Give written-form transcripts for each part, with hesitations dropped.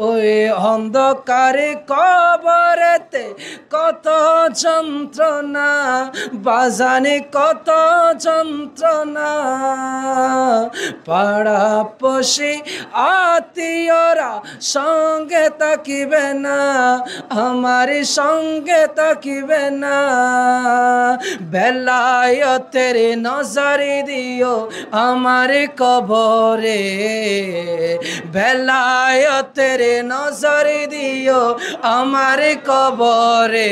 ওই অন্ধকারে কবরেতে কত যন্ত্রণা, বাজানে কত যন্ত্রণা, পাড়াপড়শি আত্মীয়রা সঙ্গে তাকিবে না, আমার সঙ্গে তাকিবে না। বেলায়েতের নজরে দিও আমার কবরে, বেলায়েতের নজর দিও আমার কবরে,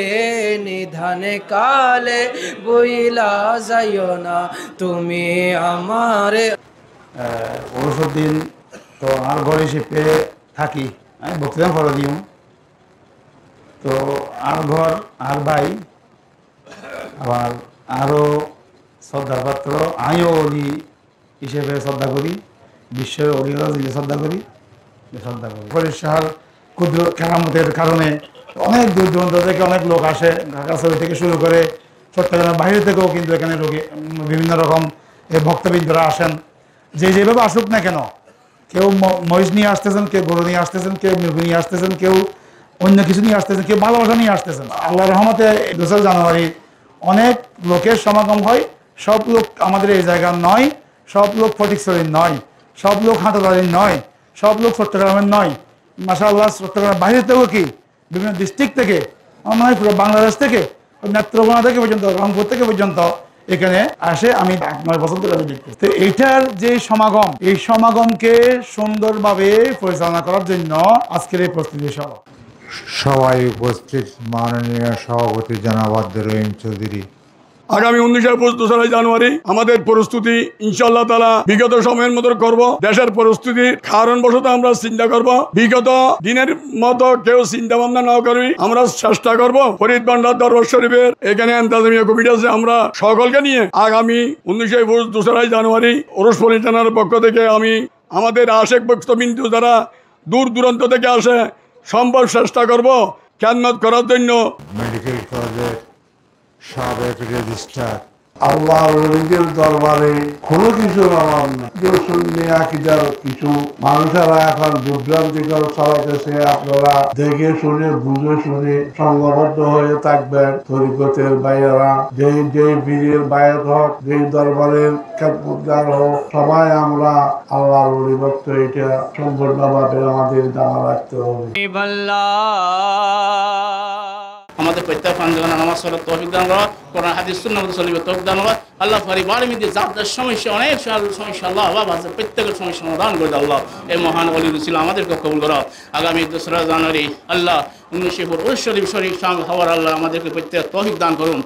নিধানে কালে বইলা যাইও না তুমি আমারে। ওষুধ দিন তো আর ঘরে শিপে থাকি, আমি বক্তৃতা করে দিও তো আর ঘর আর ভাই আবার আরও শ্রদ্ধার পাত্র, আমিও অলি হিসেবে শ্রদ্ধা করি, বিশ্বের অলিরা শ্রদ্ধা করি। পরিষ্কার ক্ষুদ্র কেরামতের কারণে অনেক দূর দূরান্ত থেকে অনেক লোক আসে, ঢাকা শহর থেকে শুরু করে চট্টগ্রামের বাইরে থেকেও কিন্তু এখানে রোগী বিভিন্ন রকম ভক্তবৃন্দরা আসেন। যেভাবে আসুক না কেন, কেউ মহিষ নিয়ে আসতেছেন, কেউ গরু নিয়ে আসতেছেন, কেউ মৃগু নিয়ে আসতেছেন, কেউ অন্য কিছু নিয়ে আসতেছেন, কেউ ভালোবাসা নিয়ে আসতেছেন। আল্লাহ রহমতে 2 জানুয়ারি অনেক লোকের সমাগম হয়। সব লোক আমাদের এই জায়গার নয়, সব লোক ফটিকছড়ির নয়, সব লোক হাটাদারির নয়, সব লোক চট্টগ্রামের নয়। মাশাআল্লাহ চট্টগ্রামের বাইরে থেকেও কি বিভিন্ন ডিস্ট্রিক্ট থেকে, আমার পুরো বাংলাদেশ থেকে, নেত্রকোনা থেকে পর্যন্ত, রংপুর থেকে পর্যন্ত এখানে আসে। আমি 9 বছর ধরে আমি দেখতে। তো এইটার যে সমাগম, এই সমাগমকে সুন্দরভাবে পরিচালনা করার জন্য আজকের এই প্রস্তুতি সভা। সবাই উপস্থিত মাননীয় সভাপতি জনাব আব্দুর রহিম চৌধুরী। আগামী 19 জানুয়ারি আমাদের প্রস্তুতি ইনশাআল্লাহ তাআলা বিগত সময়ের মতো করব। দেশের পরিস্থিতির কারণবশত আমরা চিন্তা করব, বিগত দিনের মতো কেউ চিন্তা ভাবনা না করি আমরা চেষ্টা করব ফরিদ ভান্ডার দরবার শরীফের এখানে ইন্তেজামিয়া কমিটি আছে, আমরা সকলকে নিয়ে আগামী 19 জানুয়ারি ওরস পরিচালনার পক্ষ থেকে আমি আমাদের আশেক ভক্তবিন্দু যারা দূর দূরান্ত থেকে আসে সম্ভব চেষ্টা করব খেদমত করার জন্য। মেডিকেল কলেজের সাবেক রেজিস্ট্রার। আল্লাহর ওলিদের দরবারে কোনো কিছু অভাব না। আকিদার কিছু মানুষেরা এখন বিভ্রান্তিকর চালাইতেছে, আপনারা দেখে শুনে বুঝে শুনে সংঘবদ্ধ হয়ে থাকবেন। তরিকতের বাইরেরা যে বীরের বায়াত হোক, যে দরবারের খেদমতগার হোক, সবাই আমরা আল্লাহর ওলি ভক্ত, এটা সম্পূর্ণভাবে আমাদের জানা রাখতে হবে। আমাদের প্রত্যেক পাঞ্জানা নামাজ পড়ার তৌফিক দান করো, কোরআন হাদিস সুন্নাহ মতো চলিবে তৌফিক দান করো। আল্লাহ পরিবারের মধ্যে যাদের সমস্যা, অনেক সমস্যা আল্লাহ বাবা প্রত্যেকের সমস্যা সমাধান করে দাও। আল্লাহ এই মহান ওলি রসুল আমাদেরকে কবুল করো। আগামী 2 জানুয়ারি আল্লাহ 19 শরীফ শামিল হওয়ার আল্লাহ আমাদেরকে প্রত্যেক তৌফিক দান করুন।